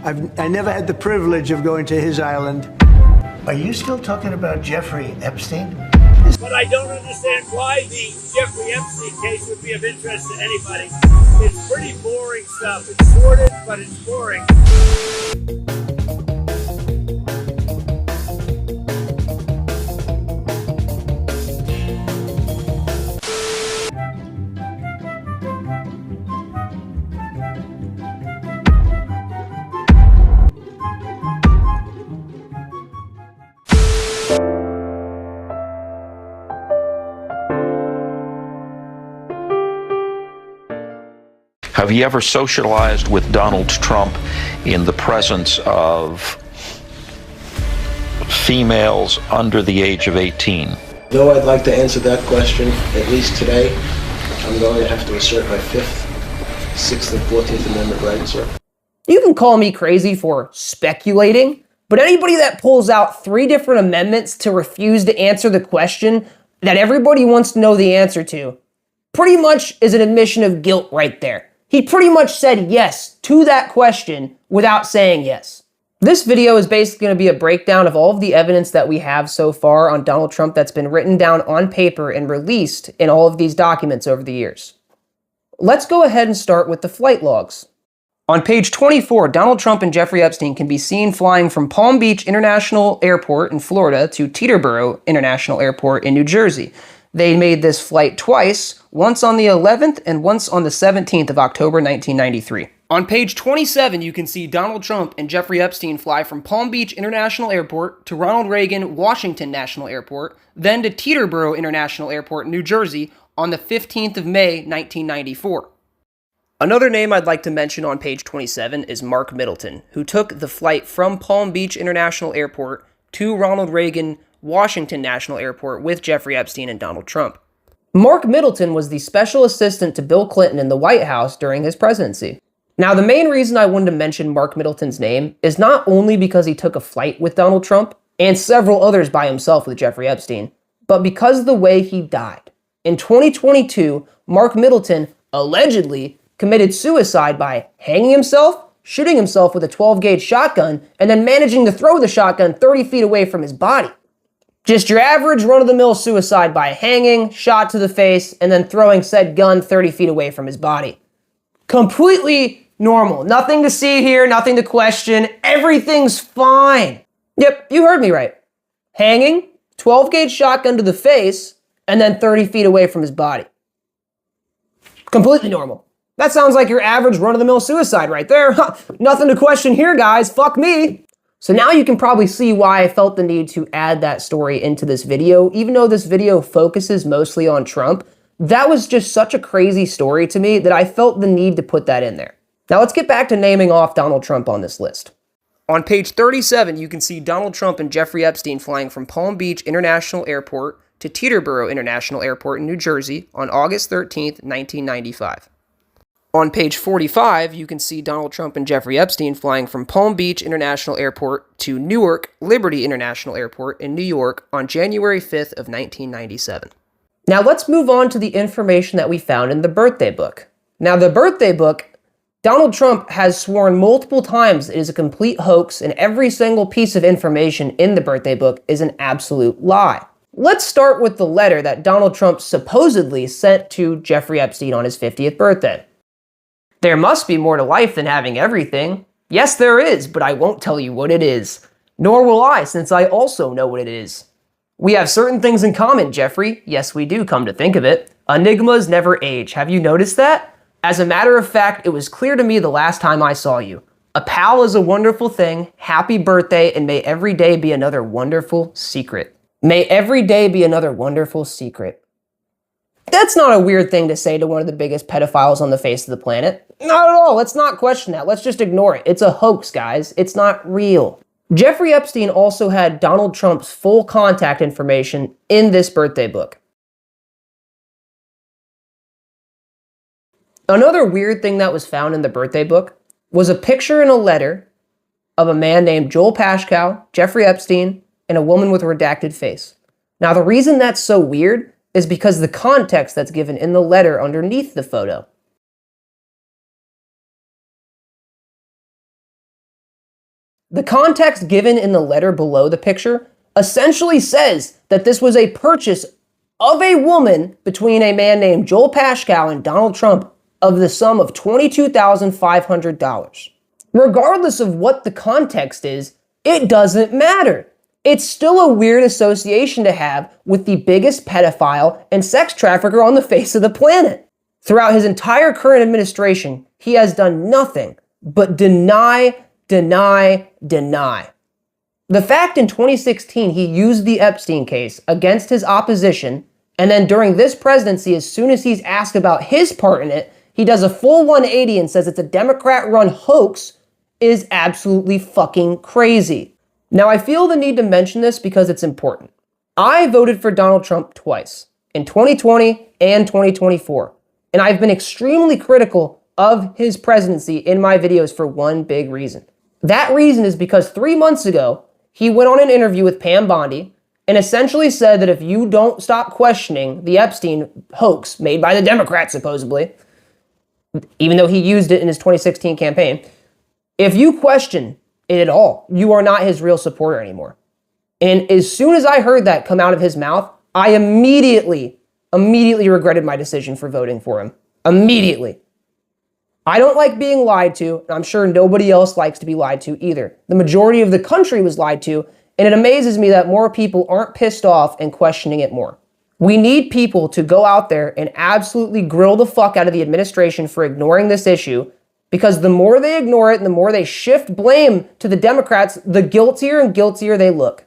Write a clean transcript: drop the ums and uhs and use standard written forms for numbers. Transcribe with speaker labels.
Speaker 1: I never had the privilege of going to his island.
Speaker 2: Are you still talking about Jeffrey Epstein?
Speaker 3: But I don't understand why the Jeffrey Epstein case would be of interest to anybody. It's pretty boring stuff. It's sordid, but it's boring.
Speaker 4: Have you ever socialized with Donald Trump in the presence of females under the age of 18?
Speaker 5: Though I'd like to answer that question, at least today, I'm going to have to assert my 5th, 6th, and 14th Amendment rights, sir.
Speaker 6: You can call me crazy for speculating, but anybody that pulls out 3 different amendments to refuse to answer the question that everybody wants to know the answer to pretty much is an admission of guilt right there. He pretty much said yes to that question without saying yes. This video is basically going to be a breakdown of all of the evidence that we have so far on Donald Trump that's been written down on paper and released in all of these documents over the years. Let's go ahead and start with the flight logs. On page 24, Donald Trump and Jeffrey Epstein can be seen flying from Palm Beach International Airport in Florida to Teterboro International Airport in New Jersey. They made this flight twice, once on the 11th and once on the 17th of October 1993. On page 27, you can see Donald Trump and Jeffrey Epstein fly from Palm Beach International Airport to Ronald Reagan Washington National Airport, then to Teterboro International Airport in New Jersey on the 15th of May 1994. Another name I'd like to mention on page 27 is Mark Middleton, who took the flight from Palm Beach International Airport to Ronald Reagan Washington National Airport with Jeffrey Epstein and Donald Trump. Mark Middleton was the special assistant to Bill Clinton in the White House during his presidency. Now, the main reason I wanted to mention Mark Middleton's name is not only because he took a flight with Donald Trump and several others by himself with Jeffrey Epstein, but because of the way he died. In 2022, Mark Middleton allegedly committed suicide by hanging himself, shooting himself with a 12-gauge shotgun, and then managing to throw the shotgun 30 feet away from his body. Just your average run-of-the-mill suicide by hanging, shot to the face, and then throwing said gun 30 feet away from his body. Completely normal. Nothing to see here, nothing to question. Everything's fine. Yep, you heard me right. Hanging, 12-gauge shotgun to the face, and then 30 feet away from his body. Completely normal. That sounds like your average run-of-the-mill suicide right there. Nothing to question here, guys. Fuck me. So now you can probably see why I felt the need to add that story into this video. Even though this video focuses mostly on Trump, that was just such a crazy story to me that I felt the need to put that in there. Now let's get back to naming off Donald Trump on this list. On page 37, you can see Donald Trump and Jeffrey Epstein flying from Palm Beach International Airport to Teterboro International Airport in New Jersey on August 13th, 1995. On page 45, you can see Donald Trump and Jeffrey Epstein flying from Palm Beach International Airport to Newark Liberty International Airport in New York on January 5th of 1997. Now let's move on to the information that we found in the birthday book. Now the birthday book, Donald Trump has sworn multiple times it is a complete hoax and every single piece of information in the birthday book is an absolute lie. Let's start with the letter that Donald Trump supposedly sent to Jeffrey Epstein on his 50th birthday. There must be more to life than having everything. Yes, there is, but I won't tell you what it is. Nor will I, since I also know what it is. We have certain things in common, Jeffrey. Yes, we do, come to think of it. Enigmas never age. Have you noticed that? As a matter of fact, it was clear to me the last time I saw you. A pal is a wonderful thing. Happy birthday, and may every day be another wonderful secret. May every day be another wonderful secret. That's not a weird thing to say to one of the biggest pedophiles on the face of the planet. Not at all. Let's not question that. Let's just ignore it. It's a hoax, guys. It's not real. Jeffrey Epstein also had Donald Trump's full contact information in this birthday book. Another weird thing that was found in the birthday book was a picture and a letter of a man named Joel Pashkow, Jeffrey Epstein, and a woman with a redacted face. Now, the reason that's so weird is because the context that's given in the letter underneath the photo. The context given in the letter below the picture essentially says that this was a purchase of a woman between a man named Joel Paschal and Donald Trump of the sum of $22,500. Regardless of what the context is, it doesn't matter. It's still a weird association to have with the biggest pedophile and sex trafficker on the face of the planet. Throughout his entire current administration, he has done nothing but deny. The fact in 2016 he used the Epstein case against his opposition, and then during this presidency, as soon as he's asked about his part in it, he does a full 180 and says it's a Democrat-run hoax, is absolutely fucking crazy. Now, I feel the need to mention this because it's important. I voted for Donald Trump twice, in 2020 and 2024, and I've been extremely critical of his presidency in my videos for one big reason. That reason is because 3 months ago, he went on an interview with Pam Bondi and essentially said that if you don't stop questioning the Epstein hoax made by the Democrats, supposedly, even though he used it in his 2016 campaign, if you question it at all, you are not his real supporter anymore. And as soon as I heard that come out of his mouth, I immediately regretted my decision for voting for him. Immediately. I don't like being lied to, and I'm sure nobody else likes to be lied to either. The majority of the country was lied to, and it amazes me that more people aren't pissed off and questioning it more. We need people to go out there and absolutely grill the fuck out of the administration for ignoring this issue, because the more they ignore it and the more they shift blame to the Democrats, the guiltier and guiltier they look.